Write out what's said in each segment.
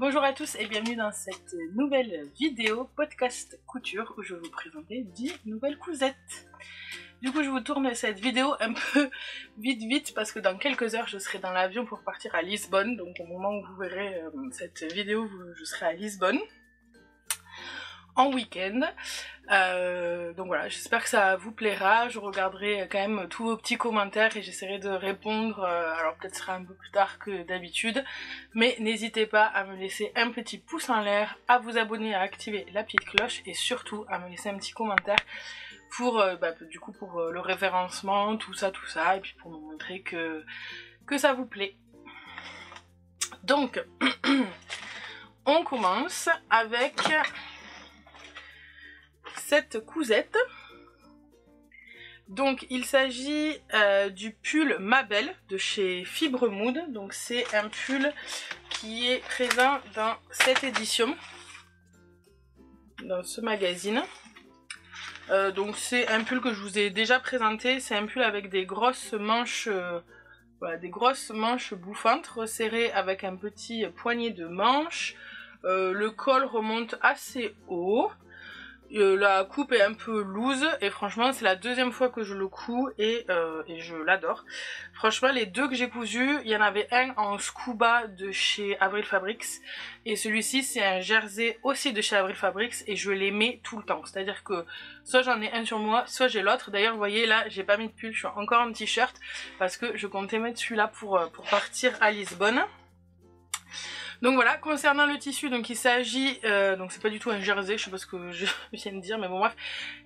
Bonjour à tous et bienvenue dans cette nouvelle vidéo podcast couture où je vais vous présenter 10 nouvelles cousettes. Du coup je vous tourne cette vidéo un peu vite parce que dans quelques heures je serai dans l'avion pour partir à Lisbonne. Donc au moment où vous verrez cette vidéo je serai à Lisbonne en week-end. Donc voilà, j'espère que ça vous plaira. Je regarderai quand même tous vos petits commentaires et j'essaierai de répondre. Alors peut-être ce sera un peu plus tard que d'habitude, mais n'hésitez pas à me laisser un petit pouce en l'air, à vous abonner, à activer la petite cloche et surtout à me laisser un petit commentaire pour pour le référencement, tout ça et puis pour me montrer que ça vous plaît. Donc on commence avec cette cousette. Donc il s'agit du pull Ma Belle de chez Fibre Mood. Donc c'est un pull qui est présent dans cette édition, dans ce magazine. Donc c'est un pull que je vous ai déjà présenté. C'est un pull avec des grosses manches, des grosses manches bouffantes resserrées avec un petit poignet de manches. Le col remonte assez haut. La coupe est un peu loose et franchement c'est la deuxième fois que je le couds et je l'adore. Franchement les deux que j'ai cousus, il y en avait un en scuba de chez Avril Fabrics et celui-ci c'est un jersey aussi de chez Avril Fabrics et je les mets tout le temps. C'est à dire que soit j'en ai un sur moi, soit j'ai l'autre. D'ailleurs vous voyez là j'ai pas mis de pull, je suis encore en t-shirt parce que je comptais mettre celui-là pour partir à Lisbonne. Donc voilà, concernant le tissu, donc il s'agit, donc c'est pas du tout un jersey, je sais pas ce que je viens de dire, mais bon bref,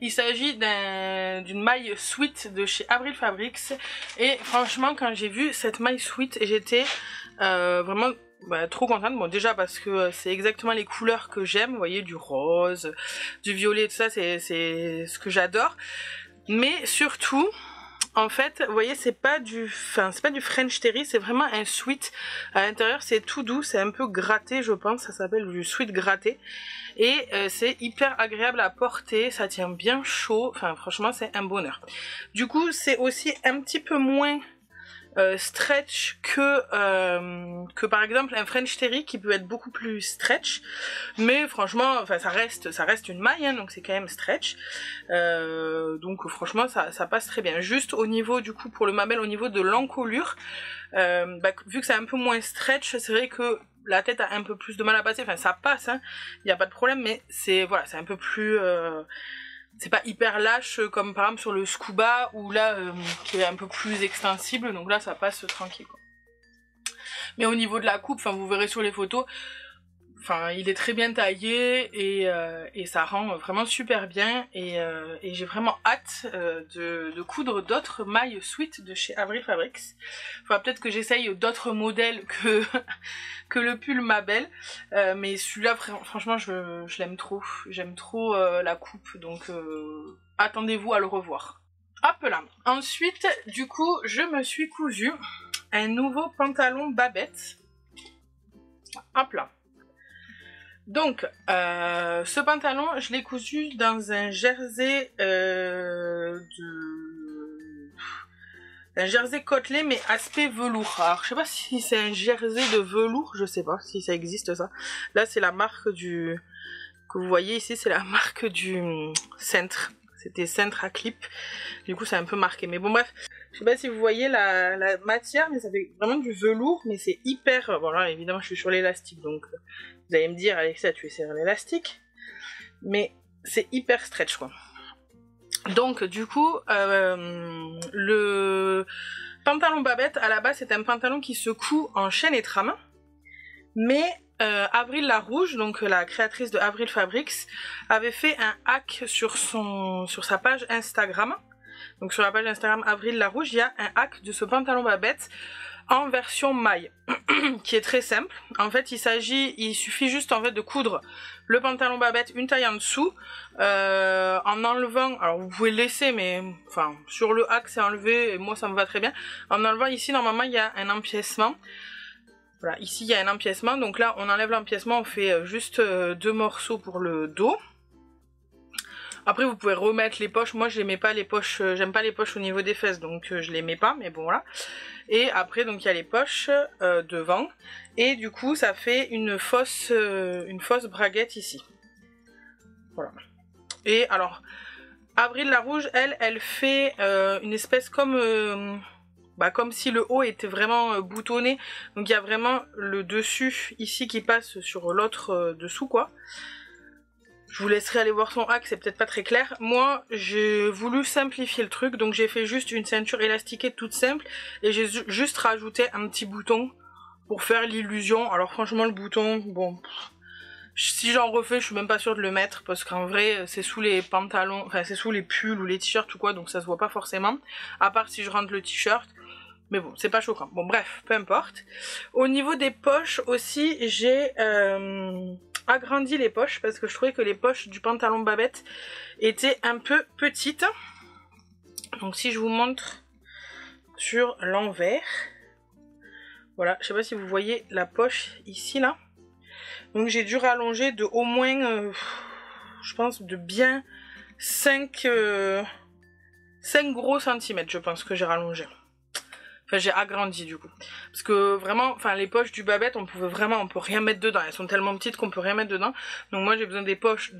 il s'agit d'une maille sweat de chez Avril Fabrics, et franchement quand j'ai vu cette maille sweat, j'étais vraiment trop contente. Bon déjà parce que c'est exactement les couleurs que j'aime, vous voyez, du rose, du violet, tout ça, c'est ce que j'adore, mais surtout en fait, vous voyez, c'est pas du French Terry, c'est vraiment un sweat. À l'intérieur, c'est tout doux, c'est un peu gratté, je pense, ça s'appelle du sweat gratté. Et c'est hyper agréable à porter, ça tient bien chaud, enfin franchement, c'est un bonheur. Du coup, c'est aussi un petit peu moins stretch que par exemple un French Terry qui peut être beaucoup plus stretch, mais franchement enfin ça reste une maille hein, donc c'est quand même stretch, donc franchement ça passe très bien. Juste au niveau du coup pour le Ma Belle, au niveau de l'encolure, vu que c'est un peu moins stretch, c'est vrai que la tête a un peu plus de mal à passer, enfin ça passe hein, y a pas de problème, mais c'est un peu plus c'est pas hyper lâche comme par exemple sur le scuba où là qui est un peu plus extensible, donc là ça passe tranquille quoi. Mais au niveau de la coupe, vous verrez sur les photos, il est très bien taillé et ça rend vraiment super bien et j'ai vraiment hâte de coudre d'autres mailles sweat de chez Avril Fabrics. Faudra peut-être que j'essaye d'autres modèles que le pull Ma Belle, mais celui-là franchement je l'aime trop, j'aime trop la coupe, donc attendez-vous à le revoir. Hop là. Ensuite du coup je me suis cousu un nouveau pantalon Babette. Hop là. Donc, ce pantalon, je l'ai cousu dans un jersey un jersey côtelé mais aspect velours. Alors, je sais pas si c'est un jersey de velours, je sais pas si ça existe ça. Là, c'est la marque que vous voyez ici, c'est la marque du cintre. C'était cintre à clip. Du coup, c'est un peu marqué. Mais bon, bref. Je sais pas si vous voyez la matière, mais ça fait vraiment du velours, mais c'est hyper... Bon là, évidemment, je suis sur l'élastique, donc vous allez me dire, Alexa, tu es sur l'élastique. Mais c'est hyper stretch, quoi. Donc, du coup, le pantalon Babette, à la base, c'est un pantalon qui se coud en chaîne et trame. Mais Avril la Rouge, donc la créatrice de Avril Fabrics, avait fait un hack sur sa page Instagram. Donc sur la page Instagram Avril la Rouge, il y a un hack de ce pantalon Babette en version maille, qui est très simple. En fait, il suffit juste en fait de coudre le pantalon Babette une taille en dessous, en enlevant, alors vous pouvez le laisser, mais enfin sur le hack c'est enlevé, et moi ça me va très bien. En enlevant ici, normalement il y a un empiècement. Voilà, ici il y a un empiècement, donc là on enlève l'empiècement, on fait juste deux morceaux pour le dos. Après vous pouvez remettre les poches, moi j'aimais pas les poches, j'aime pas les poches au niveau des fesses donc je les mets pas, mais bon voilà. Et après donc il y a les poches devant et du coup ça fait une fausse braguette ici. Voilà. Et alors Avril la rouge, elle fait une espèce comme comme si le haut était vraiment boutonné. Donc il y a vraiment le dessus ici qui passe sur l'autre dessous quoi. Je vous laisserai aller voir son hack, c'est peut-être pas très clair. Moi, j'ai voulu simplifier le truc, donc j'ai fait juste une ceinture élastiquée toute simple et j'ai juste rajouté un petit bouton pour faire l'illusion. Alors franchement, le bouton, bon, si j'en refais, je suis même pas sûre de le mettre parce qu'en vrai, c'est sous les pantalons, enfin c'est sous les pulls ou les t-shirts ou quoi, donc ça se voit pas forcément. À part si je rentre le t-shirt. Mais bon, c'est pas choquant. Bon bref, peu importe. Au niveau des poches aussi, j'ai agrandi les poches parce que je trouvais que les poches du pantalon Babette étaient un peu petites. Donc si je vous montre sur l'envers, voilà, je sais pas si vous voyez la poche ici là. Donc j'ai dû rallonger de au moins, je pense de bien 5 gros centimètres, je pense que j'ai rallongé. Enfin j'ai agrandi du coup. Parce que vraiment, enfin les poches du Babette, on peut rien mettre dedans. Elles sont tellement petites qu'on peut rien mettre dedans. Donc moi j'ai besoin des poches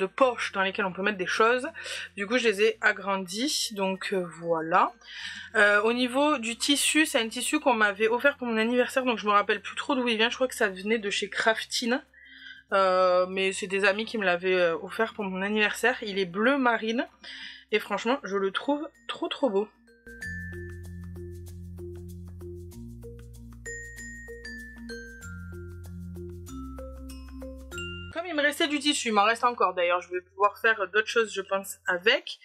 dans lesquelles on peut mettre des choses. Du coup je les ai agrandies. Donc voilà. Au niveau du tissu, c'est un tissu qu'on m'avait offert pour mon anniversaire. Donc je me rappelle plus trop d'où il vient. Je crois que ça venait de chez Craftine. Mais c'est des amis qui me l'avaient offert pour mon anniversaire. Il est bleu marine. Et franchement je le trouve trop beau. Comme il me restait du tissu, il m'en reste encore d'ailleurs, je vais pouvoir faire d'autres choses je pense avec.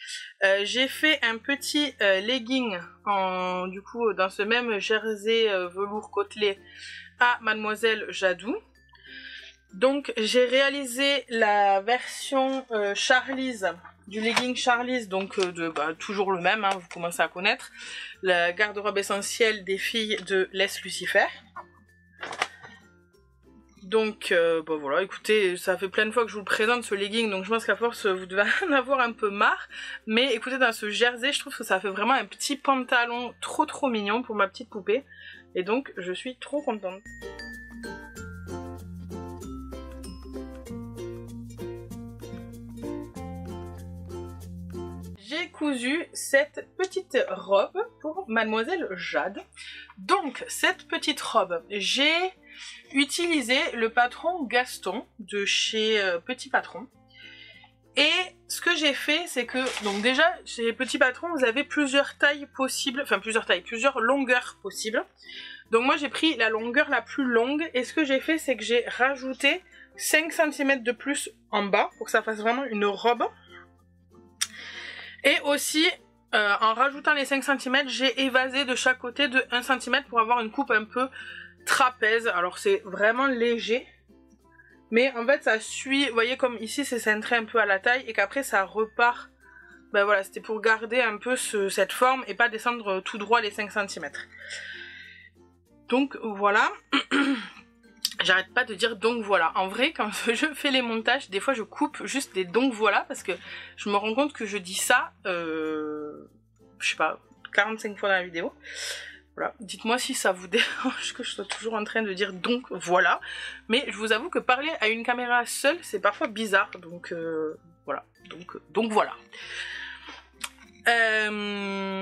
J'ai fait un petit legging du coup dans ce même jersey velours côtelé à Mademoiselle Jadou. Donc j'ai réalisé la version Charlize, du legging Charlize, donc toujours le même, hein, vous commencez à connaître. La garde-robe essentielle des filles de Les Lucifer. Donc voilà, écoutez, ça fait plein de fois que je vous le présente ce legging, donc je pense qu'à force vous devez en avoir un peu marre. Mais écoutez, dans ce jersey, je trouve que ça fait vraiment un petit pantalon trop mignon pour ma petite poupée. Et donc je suis trop contente. J'ai cousu cette petite robe pour Mademoiselle Jade. Donc cette petite robe, j'ai utilisé le patron Gaston de chez Petit Patron. Et ce que j'ai fait, c'est que, donc déjà, chez Petit Patron, vous avez plusieurs tailles possibles, enfin plusieurs longueurs possibles. Donc moi j'ai pris la longueur la plus longue, et ce que j'ai fait, c'est que j'ai rajouté 5 cm de plus en bas, pour que ça fasse vraiment une robe. Et aussi, en rajoutant les 5 cm, j'ai évasé de chaque côté de 1 cm pour avoir une coupe un peu trapèze. Alors c'est vraiment léger, mais en fait ça suit, vous voyez comme ici c'est centré un peu à la taille et qu'après ça repart. Ben voilà, c'était pour garder un peu cette forme et pas descendre tout droit les 5 cm. Donc voilà. J'arrête pas de dire donc voilà. En vrai, quand je fais les montages, des fois je coupe juste des donc voilà parce que je me rends compte que je dis ça, je sais pas, 45 fois dans la vidéo. Voilà. Dites-moi si ça vous dérange que je sois toujours en train de dire donc voilà. Mais je vous avoue que parler à une caméra seule, c'est parfois bizarre. Donc voilà. Donc voilà.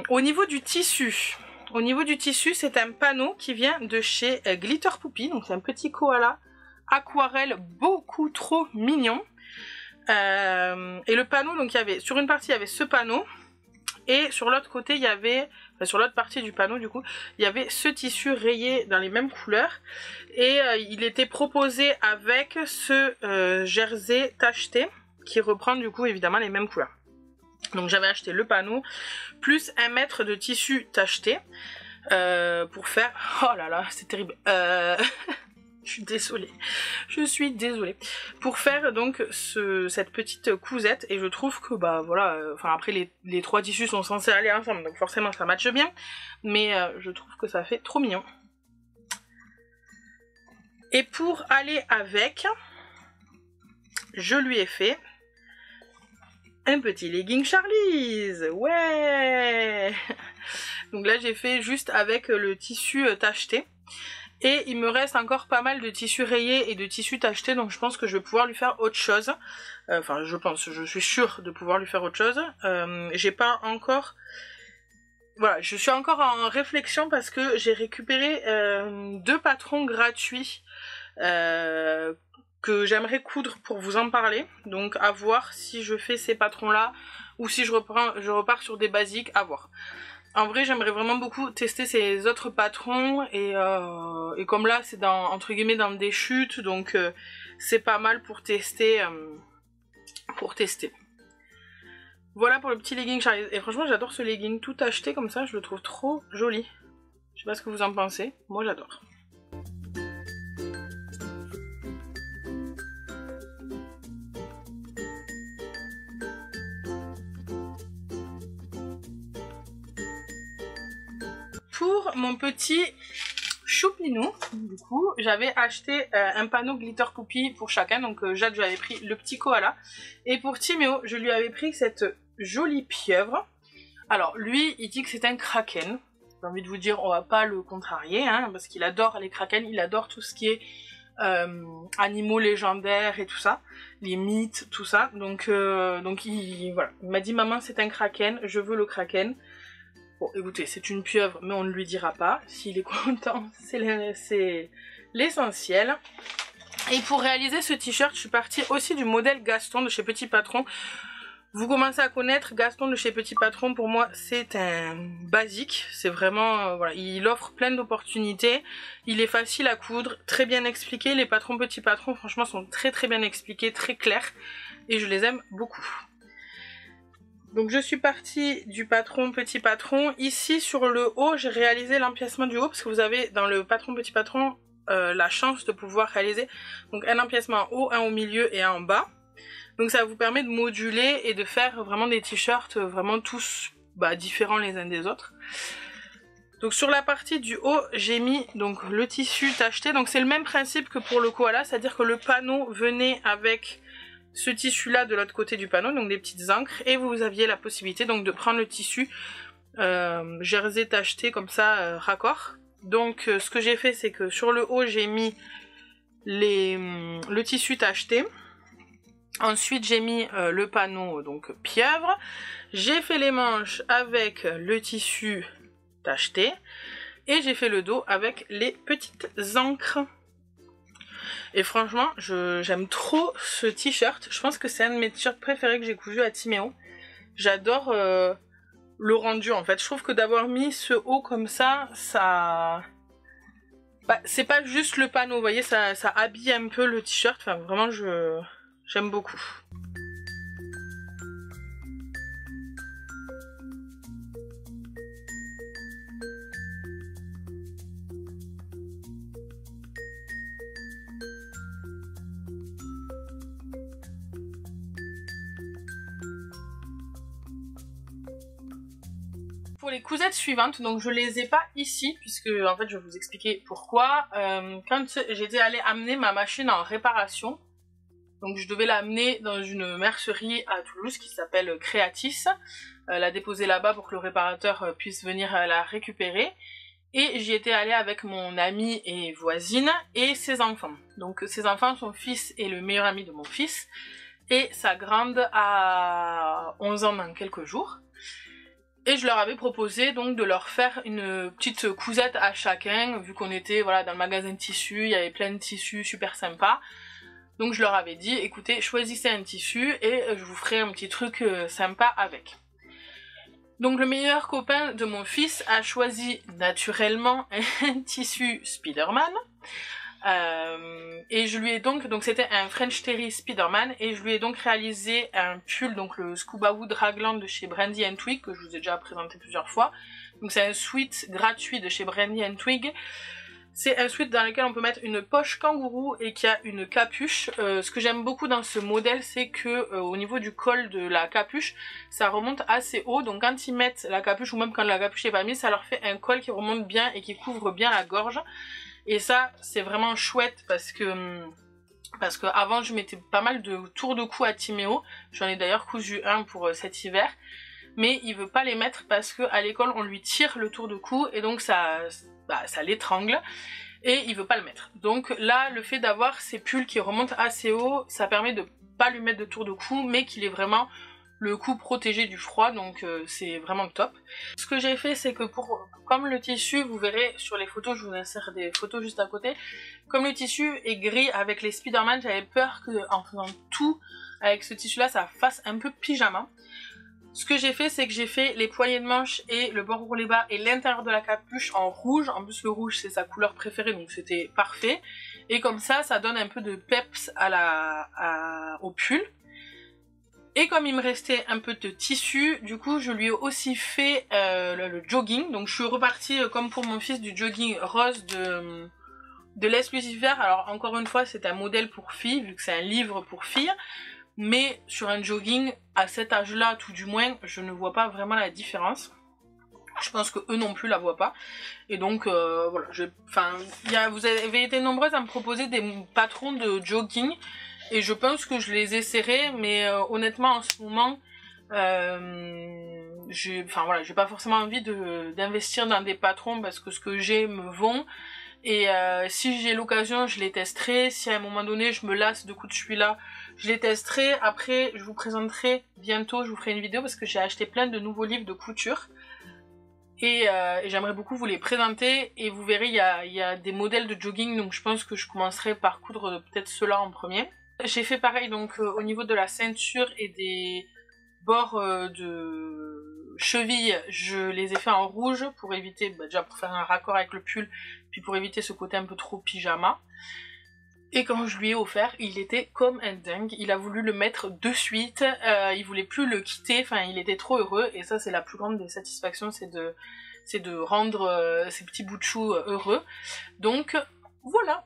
Au niveau du tissu. Au niveau du tissu, c'est un panneau qui vient de chez Glitter Poupie. Donc c'est un petit koala aquarelle beaucoup trop mignon. Et le panneau, donc il y avait, sur une partie il y avait ce panneau. Et sur l'autre côté il y avait, enfin, sur l'autre partie du panneau du coup, il y avait ce tissu rayé dans les mêmes couleurs. Et il était proposé avec ce jersey tacheté qui reprend du coup évidemment les mêmes couleurs. Donc j'avais acheté le panneau plus 1 mètre de tissu tacheté pour faire... Oh là là, c'est terrible. Je suis désolée. Pour faire donc cette petite cousette, et je trouve que bah voilà, enfin après les 3 tissus sont censés aller ensemble, donc forcément ça matche bien, mais je trouve que ça fait trop mignon. Et pour aller avec, je lui ai fait un petit legging Charlize, ouais. Donc là j'ai fait juste avec le tissu tacheté. Et il me reste encore pas mal de tissus rayés et de tissus tachetés, donc je pense que je vais pouvoir lui faire autre chose. Enfin je suis sûre de pouvoir lui faire autre chose. J'ai pas encore... Voilà, je suis encore en réflexion parce que j'ai récupéré 2 patrons gratuits que j'aimerais coudre pour vous en parler. Donc à voir si je fais ces patrons là ou si je repars sur des basiques, à voir. En vrai j'aimerais vraiment beaucoup tester ces autres patrons et comme là c'est entre guillemets dans des chutes, donc c'est pas mal pour tester. Voilà pour le petit legging Charlize. Et franchement j'adore ce legging tout acheté comme ça, je le trouve trop joli. Je sais pas ce que vous en pensez, moi j'adore. Pour mon petit choupinou, du coup, j'avais acheté un panneau glitter poupie pour chacun. Donc Jade, je lui avais pris le petit koala. Et pour Timéo, je lui avais pris cette jolie pieuvre. Alors lui, il dit que c'est un kraken. J'ai envie de vous dire, on va pas le contrarier, hein, parce qu'il adore les krakens, il adore tout ce qui est animaux légendaires et tout ça, les mythes, tout ça. Donc voilà, il m'a dit maman c'est un kraken, je veux le kraken. Bon écoutez, c'est une pieuvre mais on ne lui dira pas, s'il est content c'est l'essentiel. Et pour réaliser ce t-shirt je suis partie aussi du modèle Gaston de chez Petit Patron. Vous commencez à connaître Gaston de chez Petit Patron, pour moi c'est un basique, c'est vraiment, voilà, il offre plein d'opportunités, il est facile à coudre, très bien expliqué, les patrons Petit Patron franchement sont très bien expliqués, très clairs et je les aime beaucoup. Donc je suis partie du patron Petit Patron. Ici sur le haut j'ai réalisé l'empiècement du haut parce que vous avez dans le patron Petit Patron la chance de pouvoir réaliser donc un empiècement en haut, un au milieu et un en bas. Donc ça vous permet de moduler et de faire vraiment des t-shirts vraiment tous différents les uns des autres. Donc sur la partie du haut j'ai mis donc le tissu tacheté. Donc c'est le même principe que pour le koala, c'est-à-dire que le panneau venait avec ce tissu là de l'autre côté du panneau, donc des petites encres, et vous aviez la possibilité donc de prendre le tissu jersey tacheté comme ça raccord. Donc ce que j'ai fait c'est que sur le haut j'ai mis le tissu tacheté, ensuite j'ai mis le panneau donc pieuvre, j'ai fait les manches avec le tissu tacheté et j'ai fait le dos avec les petites encres. Et franchement, j'aime trop ce t-shirt. Je pense que c'est un de mes t-shirts préférés que j'ai cousu à Timéo. J'adore le rendu en fait. Je trouve que d'avoir mis ce haut comme ça, c'est pas juste le panneau, vous voyez, ça habille un peu le t-shirt. Enfin, vraiment, j'aime beaucoup. Pour les cousettes suivantes, donc je les ai pas ici puisque en fait je vais vous expliquer pourquoi. Quand j'étais allée amener ma machine en réparation, donc je devais l'amener dans une mercerie à Toulouse qui s'appelle Creatis, la déposer là-bas pour que le réparateur puisse venir la récupérer. Et j'y étais allée avec mon amie et voisine et ses enfants. Donc ses enfants, son fils est le meilleur ami de mon fils et sa grande a 11 ans dans quelques jours. Et je leur avais proposé donc de leur faire une petite cousette à chacun, vu qu'on était voilà, dans le magasin de tissus, il y avait plein de tissus super sympas. Donc je leur avais dit, écoutez, choisissez un tissu et je vous ferai un petit truc sympa avec. Donc le meilleur copain de mon fils a choisi naturellement un tissu Spider-Man. Et je lui ai donc c'était un French Terry Spider-Man et je lui ai donc réalisé un pull, donc le Scuba Wood Raglan de chez Brandy & Twig que je vous ai déjà présenté plusieurs fois. Donc c'est un sweat gratuit de chez Brandy & Twig. C'est un sweat dans lequel on peut mettre une poche kangourou et qui a une capuche. Ce que j'aime beaucoup dans ce modèle, c'est que au niveau du col de la capuche, ça remonte assez haut. Donc quand ils mettent la capuche ou même quand la capuche n'est pas mise, ça leur fait un col qui remonte bien et qui couvre bien la gorge. Et ça, c'est vraiment chouette parce que Parce qu'avant je mettais pas mal de tours de cou à Timéo, j'en ai d'ailleurs cousu un pour cet hiver, mais il veut pas les mettre parce qu'à l'école on lui tire le tour de cou et donc ça l'étrangle et il veut pas le mettre. Donc là le fait d'avoir ces pulls qui remontent assez haut, ça permet de pas lui mettre de tour de cou mais qu'il ait vraiment le cou protégé du froid, donc c'est vraiment top. Ce que j'ai fait, c'est que comme le tissu, vous verrez sur les photos, je vous insère des photos juste à côté, comme le tissu est gris avec les Spiderman, j'avais peur qu'en faisant tout avec ce tissu là, ça fasse un peu pyjama. Ce que j'ai fait, c'est que j'ai fait les poignées de manche et le bord roulé bas et l'intérieur de la capuche en rouge. En plus le rouge c'est sa couleur préférée, donc c'était parfait. Et comme ça donne un peu de peps au pull. Et comme il me restait un peu de tissu, du coup je lui ai aussi fait le jogging. Donc je suis repartie comme pour mon fils du jogging rose de l'Exclusiver. Alors encore une fois c'est un modèle pour filles vu que c'est un livre pour filles. Mais sur un jogging à cet âge là tout du moins je ne vois pas vraiment la différence. Je pense que eux non plus la voient pas. Et donc voilà, vous avez été nombreuses à me proposer des patrons de jogging. Et je pense que je les essaierai, mais honnêtement en ce moment, j'ai pas forcément envie d'investir dans des patrons parce que ce que j'ai me vont. Et si j'ai l'occasion, je les testerai. Si à un moment donné, je me lasse de coup de celui-là, je les testerai. Après, je vous présenterai bientôt, je vous ferai une vidéo parce que j'ai acheté plein de nouveaux livres de couture. Et j'aimerais beaucoup vous les présenter. Et vous verrez, il y a des modèles de jogging, donc je pense que je commencerai par coudre peut-être ceux-là en premier. J'ai fait pareil donc au niveau de la ceinture et des bords de cheville, je les ai fait en rouge pour éviter, déjà pour faire un raccord avec le pull, puis pour éviter ce côté un peu trop pyjama. Et quand je lui ai offert, il était comme un dingue, il a voulu le mettre de suite, il voulait plus le quitter, enfin il était trop heureux, et ça c'est la plus grande des satisfactions, c'est de rendre ces petits bouts de chou heureux. Donc voilà.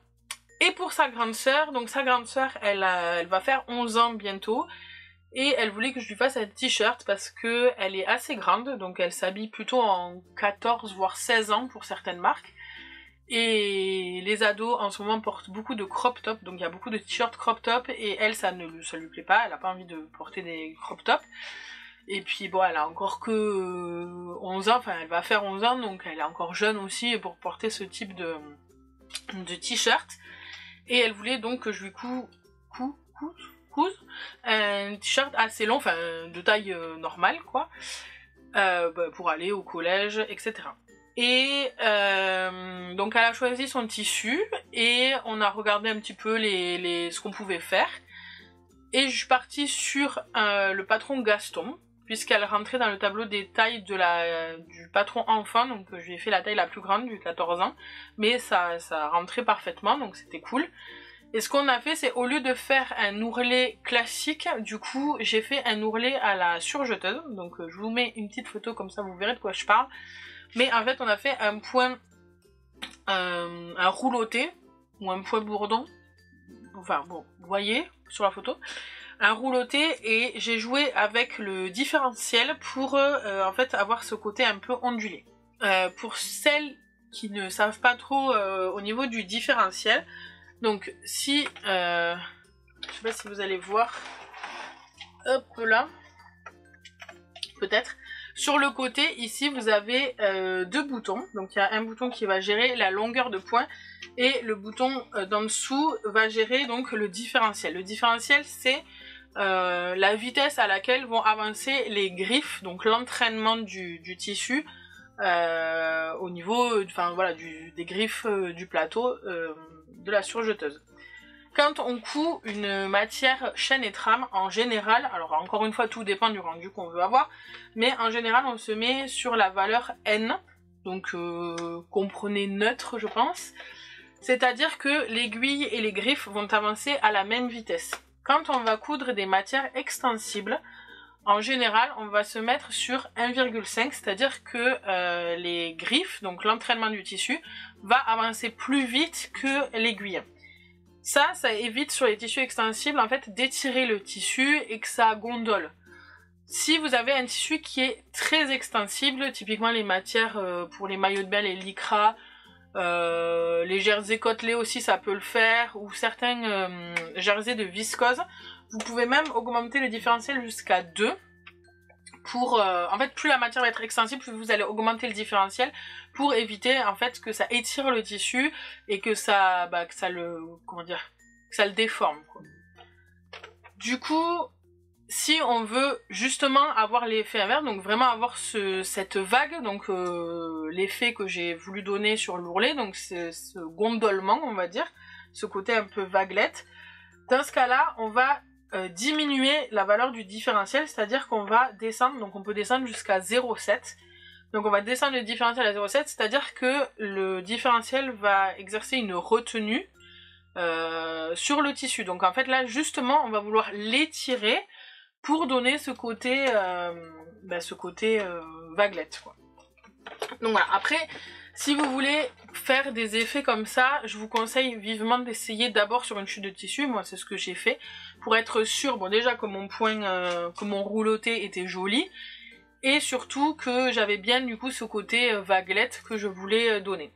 Et pour sa grande sœur, donc sa grande sœur, elle va faire 11 ans bientôt. Et elle voulait que je lui fasse un t-shirt parce que elle est assez grande. Donc elle s'habille plutôt en 14 voire 16 ans pour certaines marques. Et les ados en ce moment portent beaucoup de crop top. Donc il y a beaucoup de t-shirts crop top. Et elle, ça lui plaît pas. Elle a pas envie de porter des crop top. Et puis bon, elle a encore que 11 ans. Enfin elle va faire 11 ans. Donc elle est encore jeune aussi pour porter ce type de t-shirt. Et elle voulait donc que je lui couse un t-shirt assez long, enfin de taille normale quoi, pour aller au collège, etc. Et donc elle a choisi son tissu et on a regardé un petit peu ce qu'on pouvait faire. Et je suis partie sur le patron Gaston, puisqu'elle rentrait dans le tableau des tailles du patron enfant, donc je lui ai fait la taille la plus grande du 14 ans, mais ça rentrait parfaitement, donc c'était cool. Et ce qu'on a fait, c'est au lieu de faire un ourlet classique, du coup j'ai fait un ourlet à la surjeteuse, donc je vous mets une petite photo comme ça vous verrez de quoi je parle. Mais en fait on a fait un point, un rouloté, ou un point bourdon, enfin bon, vous voyez sur la photo, un rouloté, et j'ai joué avec le différentiel pour en fait avoir ce côté un peu ondulé. Pour celles qui ne savent pas trop au niveau du différentiel, donc si, je sais pas si vous allez voir, hop là, peut-être, sur le côté ici vous avez deux boutons, donc il y a un bouton qui va gérer la longueur de point et le bouton d'en dessous va gérer donc le différentiel. Le différentiel c'est la vitesse à laquelle vont avancer les griffes, donc l'entraînement du tissu au niveau voilà, des griffes du plateau de la surjeteuse. Quand on coud une matière chaîne et trame, en général, alors encore une fois tout dépend du rendu qu'on veut avoir, mais en général on se met sur la valeur N, donc comprenez neutre je pense, c'est-à-dire que l'aiguille et les griffes vont avancer à la même vitesse. Quand on va coudre des matières extensibles, en général on va se mettre sur 1,5, c'est-à-dire que les griffes, donc l'entraînement du tissu, va avancer plus vite que l'aiguille. Ça évite sur les tissus extensibles en fait d'étirer le tissu et que ça gondole. Si vous avez un tissu qui est très extensible, typiquement les matières pour les maillots de bain, les lycra, Les jerseys côtelés aussi ça peut le faire, ou certains jerseys de viscose. Vous pouvez même augmenter le différentiel jusqu'à 2 pour en fait plus la matière va être extensible, plus vous allez augmenter le différentiel pour éviter en fait que ça étire le tissu et que ça le déforme quoi. Du coup, si on veut justement avoir l'effet inverse, donc vraiment avoir cette vague, donc l'effet que j'ai voulu donner sur l'ourlet, donc ce gondolement on va dire, ce côté un peu vaguelette, dans ce cas-là on va diminuer la valeur du différentiel, c'est-à-dire qu'on va descendre, donc on peut descendre jusqu'à 0,7. Donc on va descendre le différentiel à 0,7, c'est-à-dire que le différentiel va exercer une retenue sur le tissu. Donc en fait là justement on va vouloir l'étirer pour donner ce côté vaguelette quoi. Donc voilà, après si vous voulez faire des effets comme ça, je vous conseille vivement d'essayer d'abord sur une chute de tissu, moi c'est ce que j'ai fait, pour être sûr, bon déjà que mon point, que mon rouloté était joli, et surtout que j'avais bien du coup ce côté vaguelette que je voulais donner.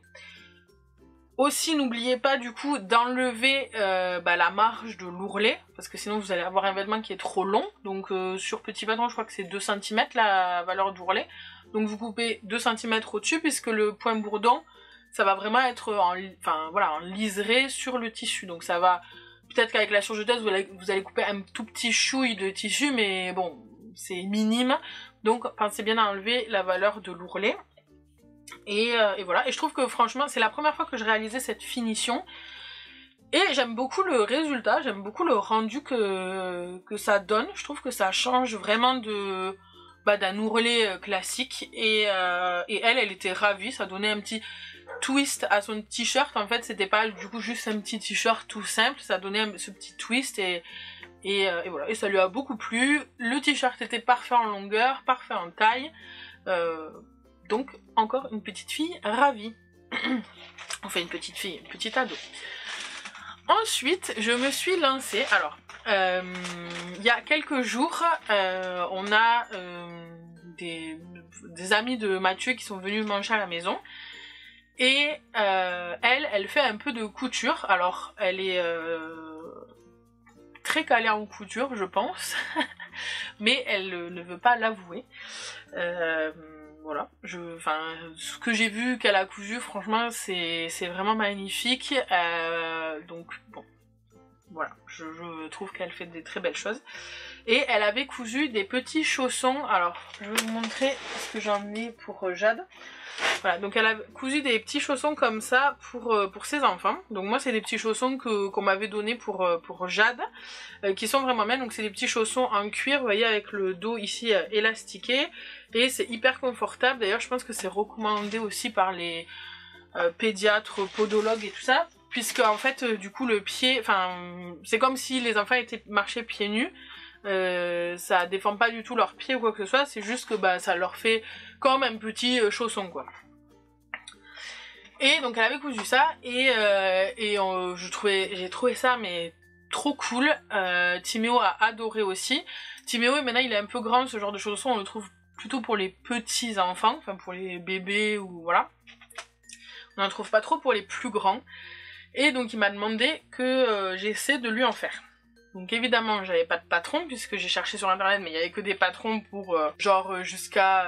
Aussi n'oubliez pas du coup d'enlever la marge de l'ourlet, parce que sinon vous allez avoir un vêtement qui est trop long, donc sur petit patron je crois que c'est 2 cm la valeur d'ourlet, donc vous coupez 2 cm au-dessus puisque le point bourdon ça va vraiment être en liseré sur le tissu, donc ça va, peut-être qu'avec la surjeteuse vous allez couper un tout petit chouille de tissu, mais bon c'est minime, donc pensez bien à enlever la valeur de l'ourlet. Et voilà, et je trouve que franchement c'est la première fois que je réalisais cette finition et j'aime beaucoup le résultat, j'aime beaucoup le rendu que ça donne. Je trouve que ça change vraiment d'un ourlet classique, et elle était ravie, ça donnait un petit twist à son t-shirt. En fait c'était pas du coup juste un petit t-shirt tout simple, ça donnait ce petit twist et voilà, et ça lui a beaucoup plu. Le t-shirt était parfait en longueur, parfait en taille, donc encore une petite fille ravie. Enfin une petite fille, une petite ado. Ensuite je me suis lancée, alors il y a quelques jours on a des amis de Mathieu qui sont venus manger à la maison, et elle fait un peu de couture. Alors elle est très calée en couture je pense, mais elle ne veut pas l'avouer. Voilà, ce que j'ai vu qu'elle a cousu, franchement, c'est vraiment magnifique. Donc, bon, voilà, je trouve qu'elle fait des très belles choses. Et elle avait cousu des petits chaussons. Alors, je vais vous montrer ce que j'en ai pour Jade. Voilà, donc elle a cousu des petits chaussons comme ça pour ses enfants. Donc moi c'est des petits chaussons qu'on m'avait donné pour Jade, qui sont vraiment bien. Donc c'est des petits chaussons en cuir, vous voyez, avec le dos ici élastiqué, et c'est hyper confortable. D'ailleurs je pense que c'est recommandé aussi par les pédiatres, podologues et tout ça, puisque en fait du coup le pied, c'est comme si les enfants marchaient pieds nus. Ça déforme pas du tout leurs pieds ou quoi que ce soit, c'est juste que ça leur fait comme un petit chausson quoi. Et donc elle avait cousu ça, et j'ai trouvé ça mais trop cool. Timéo a adoré aussi. Timéo maintenant il est un peu grand, ce genre de chausson on le trouve plutôt pour les petits enfants, enfin pour les bébés ou voilà. On n'en trouve pas trop pour les plus grands. Et donc il m'a demandé que j'essaie de lui en faire. Donc évidemment j'avais pas de patron puisque j'ai cherché sur internet, mais il y avait que des patrons pour genre jusqu'à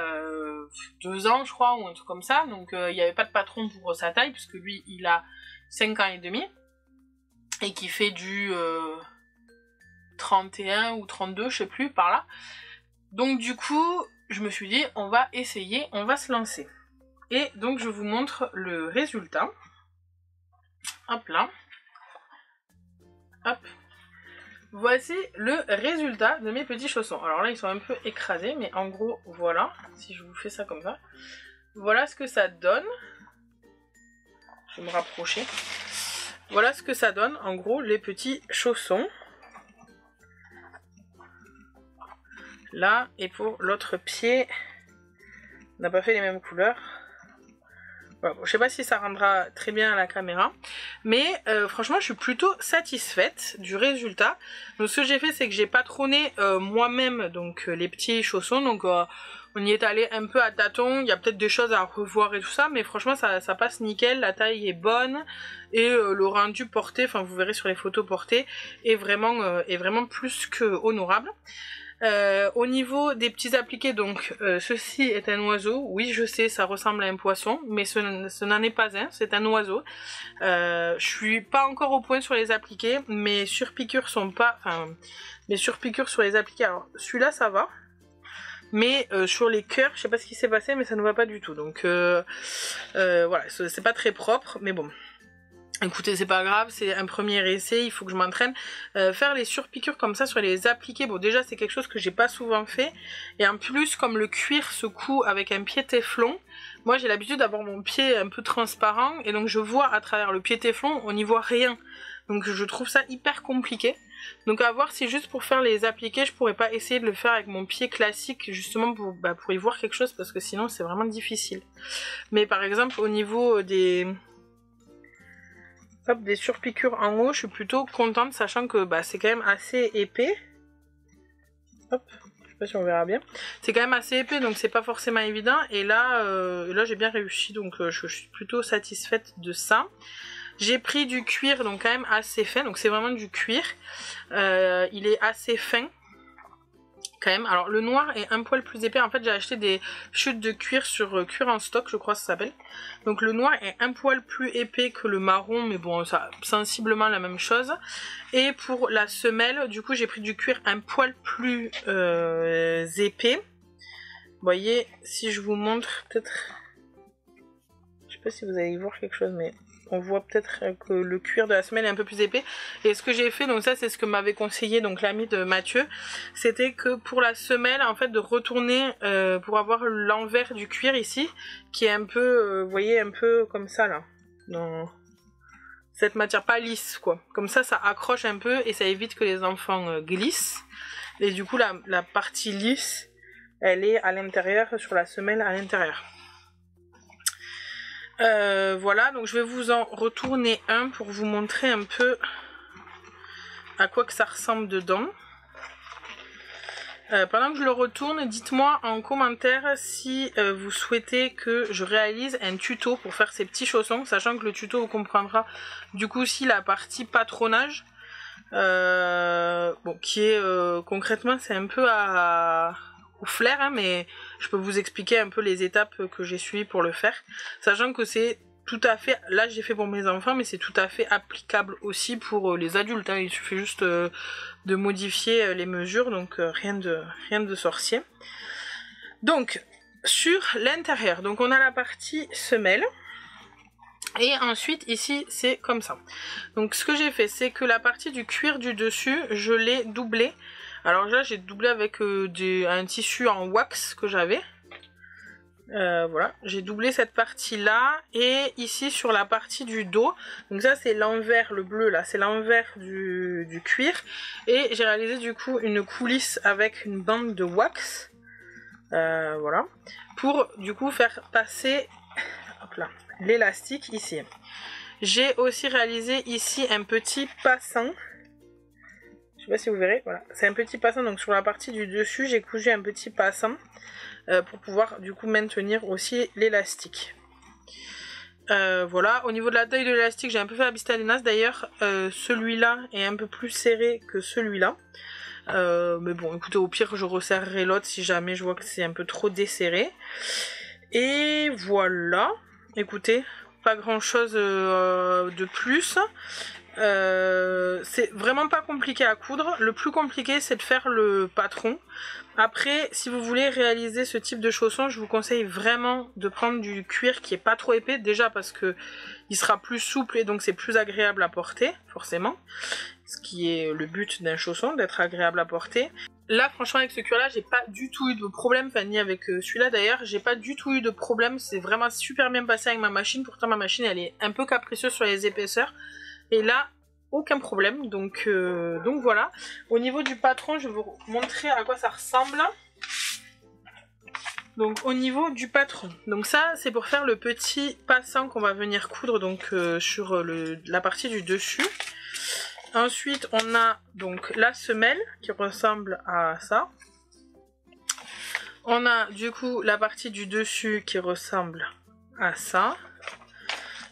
2 ans je crois, ou un truc comme ça. Donc il n'y avait pas de patron pour sa taille puisque lui il a 5 ans et demi et qui fait du 31 ou 32 je sais plus par là. Donc du coup je me suis dit on va essayer, on va se lancer. Et donc je vous montre le résultat. Hop là. Hop. Voici le résultat de mes petits chaussons. Alors là ils sont un peu écrasés, mais en gros voilà, si je vous fais ça comme ça, voilà ce que ça donne. Je vais me rapprocher. Voilà ce que ça donne en gros les petits chaussons. Là, et pour l'autre pied, on n'a pas fait les mêmes couleurs. Voilà, bon, je sais pas si ça rendra très bien à la caméra, mais franchement je suis plutôt satisfaite du résultat. Donc ce que j'ai fait c'est que j'ai patronné moi-même donc les petits chaussons. Donc on y est allé un peu à tâtons, il y a peut-être des choses à revoir et tout ça, mais franchement ça passe nickel, la taille est bonne et le rendu porté, enfin vous verrez sur les photos portées, est vraiment plus que honorable. Au niveau des petits appliqués, donc ceci est un oiseau, oui je sais ça ressemble à un poisson, mais ce n'en est pas un, c'est un oiseau. Je suis pas encore au point sur les appliqués, mes surpiqûres sont pas, enfin mes surpiqûres sur les appliqués, alors celui-là ça va, mais sur les cœurs, je sais pas ce qui s'est passé, mais ça ne va pas du tout, donc voilà, c'est pas très propre, mais bon. Écoutez, c'est pas grave, c'est un premier essai, il faut que je m'entraîne. Faire les surpiqûres comme ça sur les appliqués, bon déjà c'est quelque chose que j'ai pas souvent fait. Et en plus, comme le cuir se coud avec un pied téflon, moi j'ai l'habitude d'avoir mon pied un peu transparent, et donc je vois à travers le pied téflon, on n'y voit rien. Donc je trouve ça hyper compliqué. Donc à voir si juste pour faire les appliqués, je pourrais pas essayer de le faire avec mon pied classique, justement pour y voir quelque chose, parce que sinon c'est vraiment difficile. Mais par exemple au niveau des surpiqûres en haut, je suis plutôt contente, sachant que c'est quand même assez épais. Hop, je sais pas si on verra bien. C'est quand même assez épais, donc c'est pas forcément évident. Et là j'ai bien réussi, donc je suis plutôt satisfaite de ça. J'ai pris du cuir, donc quand même assez fin, donc c'est vraiment du cuir. Il est assez fin. Quand même, alors le noir est un poil plus épais, en fait j'ai acheté des chutes de cuir sur Cuir en stock, je crois que ça s'appelle. Donc le noir est un poil plus épais que le marron, mais bon, ça sensiblement la même chose. Et pour la semelle, du coup j'ai pris du cuir un poil plus épais. Vous voyez, si je vous montre peut-être, je sais pas si vous allez y voir quelque chose, mais on voit peut-être que le cuir de la semelle est un peu plus épais. Et ce que j'ai fait, donc ça c'est ce que m'avait conseillé donc l'ami de Mathieu, c'était que pour la semelle, en fait de retourner pour avoir l'envers du cuir ici, qui est un peu, vous voyez, un peu comme ça là, dans cette matière, pas lisse quoi. Comme ça accroche un peu et ça évite que les enfants glissent. Et du coup la partie lisse, elle est à l'intérieur, sur la semelle à l'intérieur. Voilà, donc je vais vous en retourner un pour vous montrer un peu à quoi que ça ressemble dedans. Pendant que je le retourne, dites-moi en commentaire si vous souhaitez que je réalise un tuto pour faire ces petits chaussons, sachant que le tuto vous comprendra du coup aussi la partie patronage, bon, qui est concrètement c'est un peu au flair, hein, mais je peux vous expliquer un peu les étapes que j'ai suivies pour le faire, sachant que c'est tout à fait, là j'ai fait pour mes enfants, mais c'est tout à fait applicable aussi pour les adultes, hein. Il suffit juste de modifier les mesures, donc rien de sorcier. Donc sur l'intérieur, donc on a la partie semelle, et ensuite ici c'est comme ça. Donc ce que j'ai fait, c'est que la partie du cuir du dessus, je l'ai doublé. Alors là j'ai doublé avec un tissu en wax que j'avais. Voilà, j'ai doublé cette partie là, et ici sur la partie du dos, donc ça c'est l'envers, le bleu là, c'est l'envers du cuir, et j'ai réalisé du coup une coulisse avec une bande de wax, voilà, pour du coup faire passer l'élastique ici. J'ai aussi réalisé ici un petit passant. Je sais pas si vous verrez, voilà, c'est un petit passant, donc sur la partie du dessus j'ai cousu un petit passant pour pouvoir du coup maintenir aussi l'élastique. Voilà, au niveau de la taille de l'élastique j'ai un peu fait la Bistalinas, d'ailleurs celui-là est un peu plus serré que celui-là, mais bon écoutez, au pire je resserrerai l'autre si jamais je vois que c'est un peu trop desserré. Et voilà, écoutez, pas grand chose de plus. C'est vraiment pas compliqué à coudre. Le plus compliqué c'est de faire le patron. Après, si vous voulez réaliser ce type de chaussons, je vous conseille vraiment de prendre du cuir qui est pas trop épais, déjà parce que il sera plus souple et donc c'est plus agréable à porter, forcément, ce qui est le but d'un chausson, d'être agréable à porter. Là franchement avec ce cuir là j'ai pas du tout eu de problème, enfin ni avec celui-là d'ailleurs, j'ai pas du tout eu de problème, c'est vraiment super bien passé avec ma machine. Pourtant ma machine elle est un peu capricieuse sur les épaisseurs, et là aucun problème, donc voilà. Au niveau du patron je vais vous montrer à quoi ça ressemble. Donc au niveau du patron, donc ça c'est pour faire le petit passant qu'on va venir coudre donc sur la partie du dessus. Ensuite on a donc la semelle qui ressemble à ça. On a du coup la partie du dessus qui ressemble à ça.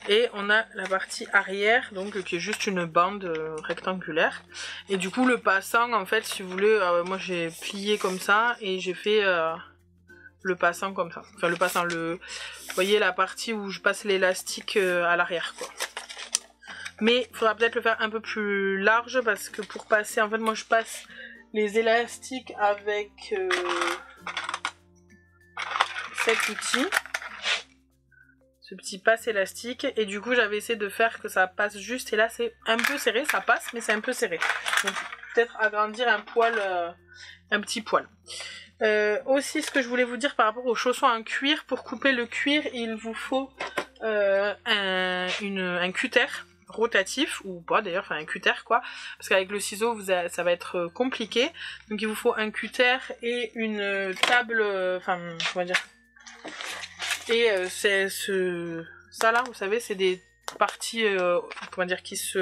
Et on a la partie arrière, donc qui est juste une bande rectangulaire. Et du coup le passant, en fait, si vous voulez, moi j'ai plié comme ça et j'ai fait le passant comme ça. Enfin le passant, vous voyez la partie où je passe l'élastique à l'arrière, quoi. Mais il faudra peut-être le faire un peu plus large parce que pour passer, en fait moi je passe les élastiques avec cet outil. Ce petit passe élastique, et du coup j'avais essayé de faire que ça passe juste, et là c'est un peu serré, ça passe mais c'est un peu serré, donc peut-être agrandir un poil, un petit poil. Aussi ce que je voulais vous dire par rapport aux chaussons en cuir, pour couper le cuir il vous faut un cutter rotatif, ou pas d'ailleurs, enfin un cutter quoi, parce qu'avec le ciseau ça va être compliqué, donc il vous faut un cutter et une table, enfin comment dire. Et c'est ça là, vous savez, c'est des parties, comment dire, sur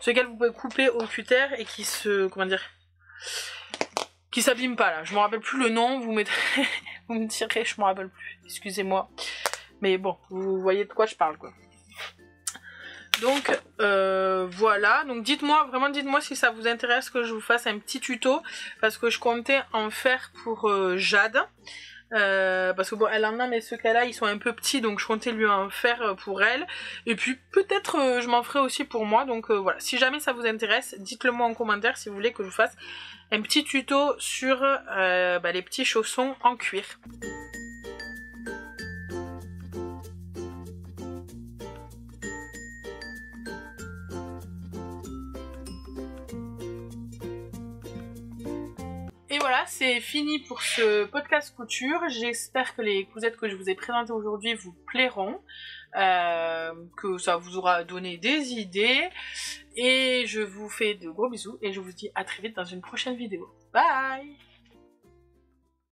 lesquelles vous pouvez couper au cutter et qui comment dire, qui s'abîment pas là. Je me rappelle plus le nom, vous me direz, je me rappelle plus, excusez-moi. Mais bon, vous voyez de quoi je parle quoi. Donc voilà, donc dites-moi, vraiment dites-moi si ça vous intéresse que je vous fasse un petit tuto, parce que je comptais en faire pour Jade. Parce que bon elle en a, mais ceux qu'elle a ils sont un peu petits, donc je comptais lui en faire pour elle, et puis peut-être je m'en ferai aussi pour moi, donc voilà, si jamais ça vous intéresse dites-le moi en commentaire si vous voulez que je vous fasse un petit tuto sur les petits chaussons en cuir. Et voilà, c'est fini pour ce podcast couture. J'espère que les cousettes que je vous ai présentées aujourd'hui vous plairont, que ça vous aura donné des idées. Et je vous fais de gros bisous et je vous dis à très vite dans une prochaine vidéo. Bye!